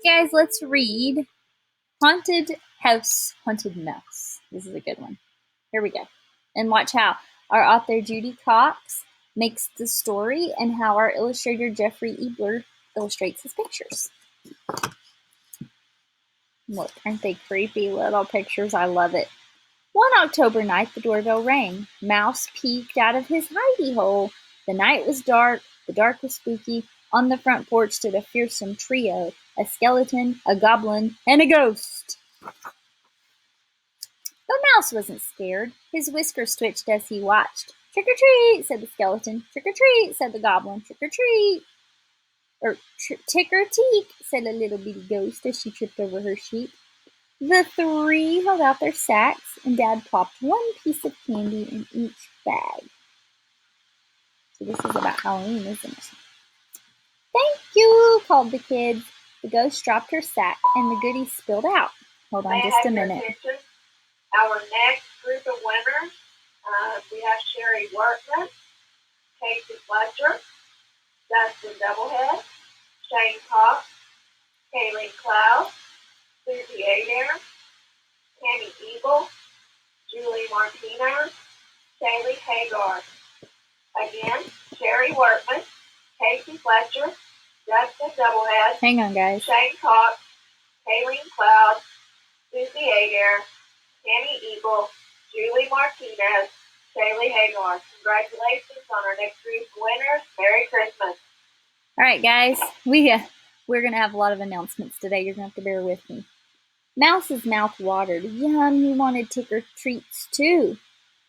Guys, let's read Haunted House, Haunted Mouse. This is a good one. Here we go. And watch how our author Judy Cox makes the story and how our illustrator Jeffrey Ebler illustrates his pictures. Look, aren't they creepy little pictures? I love it. One October night, the doorbell rang. Mouse peeked out of his hidey hole. The night was dark. The dark was spooky. On the front porch stood a fearsome trio, a skeleton, a goblin, and a ghost. But Mouse wasn't scared. His whiskers twitched as he watched. "Trick or treat," said the skeleton. "Trick or treat," said the goblin. "Trick or treat." "Tick or teek," said a little bitty ghost as she tripped over her sheep. The three held out their sacks, and Dad plopped one piece of candy in each bag. So this is about Halloween, isn't it? "Thank you," called the kids. The ghost dropped her sack, and the goodies spilled out. Hold on just a minute. Our next group of winners, we have Sherry Workman, Casey Fletcher, Dustin Doublehead, Shane Cox, Kayleen Cloud, Susie Adair, Tammy Eagle, Julie Martinez, Shaylee Hagar. Again, Sherry Workman, Casey Fletcher, Dustin Doublehead, Hang on, guys. Shane Cox, Kayleen Cloud, Susie Adair, Tammy Eagle, Julie Martinez, Shaylee Hagar. Congratulations on our next group of winners. Merry Christmas. All right, guys. We're going to have a lot of announcements today. You're going to have to bear with me. Mouse's mouth watered. Yum, he wanted trick-or-treats too.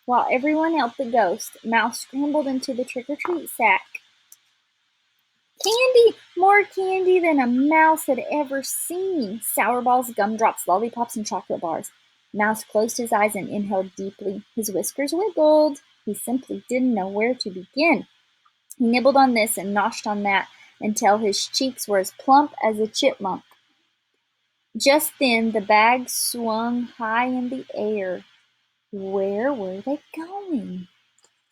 While everyone helped the ghost, Mouse scrambled into the trick-or-treat sack. Candy! More candy than a mouse had ever seen. Sour balls, gumdrops, lollipops, and chocolate bars. Mouse closed his eyes and inhaled deeply. His whiskers wiggled. He simply didn't know where to begin. He nibbled on this and noshed on that until his cheeks were as plump as a chipmunk. Just then, the bag swung high in the air. Where were they going?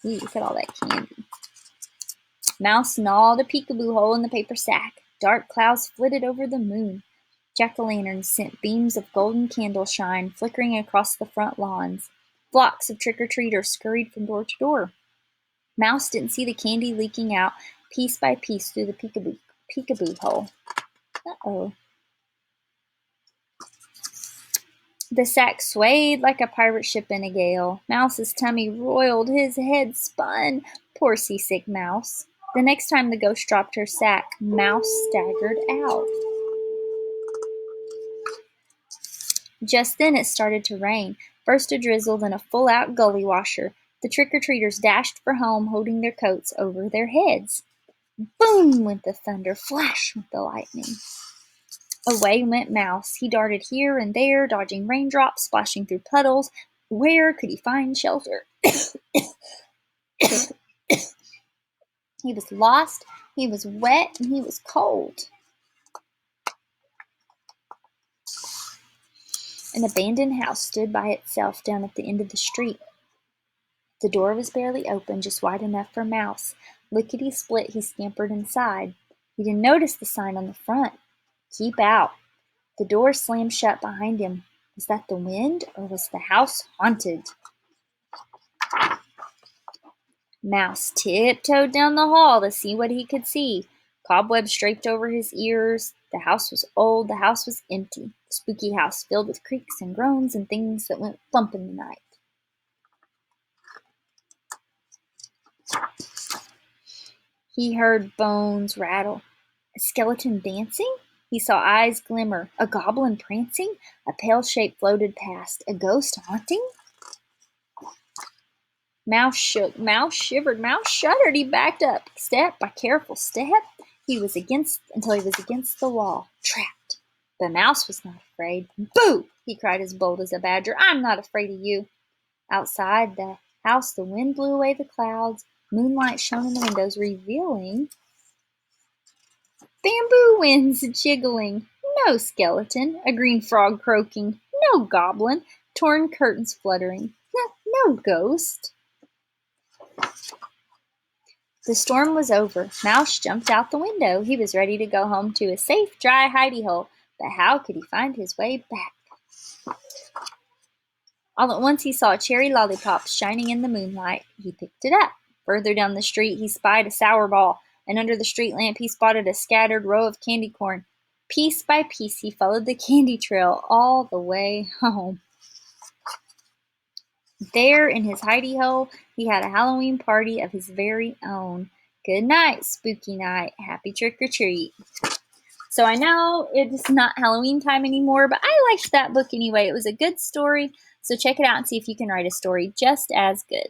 Ooh, look at all that candy. Mouse gnawed a peekaboo hole in the paper sack. Dark clouds flitted over the moon. Jack-o'-lanterns sent beams of golden candle shine flickering across the front lawns. Flocks of trick-or-treaters scurried from door to door. Mouse didn't see the candy leaking out piece by piece through the peekaboo hole. Uh-oh. The sack swayed like a pirate ship in a gale. Mouse's tummy roiled, his head spun. Poor seasick Mouse. The next time the ghost dropped her sack, Mouse staggered out. Just then it started to rain. First a drizzle, then a full-out gully washer. The trick-or-treaters dashed for home, holding their coats over their heads. Boom went the thunder, flash went the lightning. Away went Mouse. He darted here and there, dodging raindrops, splashing through puddles. Where could he find shelter? He was lost, he was wet, and he was cold. An abandoned house stood by itself down at the end of the street. The door was barely open, just wide enough for Mouse. Lickety-split, he scampered inside. He didn't notice the sign on the front. Keep out. The door slammed shut behind him. Was that the wind, or was the house haunted? Mouse tiptoed down the hall to see what he could see. Cobwebs draped over his ears. The house was old. The house was empty. The spooky house filled with creaks and groans and things that went thump in the night. He heard bones rattle. A skeleton dancing? He saw eyes glimmer. A goblin prancing? A pale shape floated past. A ghost haunting? Mouse shook. Mouse shivered. Mouse shuddered. He backed up, step by careful step. Until he was against the wall, trapped. But Mouse was not afraid. "Boo!" he cried as bold as a badger. "I'm not afraid of you." Outside the house, the wind blew away the clouds. Moonlight shone in the windows, revealing bamboo winds jiggling. No skeleton. A green frog croaking. No goblin. Torn curtains fluttering. No ghost. The storm was over. Mouse jumped out the window. He was ready to go home to a safe, dry hidey hole. But how could he find his way back? All at once he saw a cherry lollipop shining in the moonlight. He picked it up. Further down the street he spied a sour ball, and under the street lamp he spotted a scattered row of candy corn. Piece by piece he followed the candy trail all the way home. There in his hidey hole he had a Halloween party of his very own. Good night, spooky night. Happy trick or treat. So I know it's not Halloween time anymore, but I liked that book anyway. It was a good story. So check it out and see if you can write a story just as good.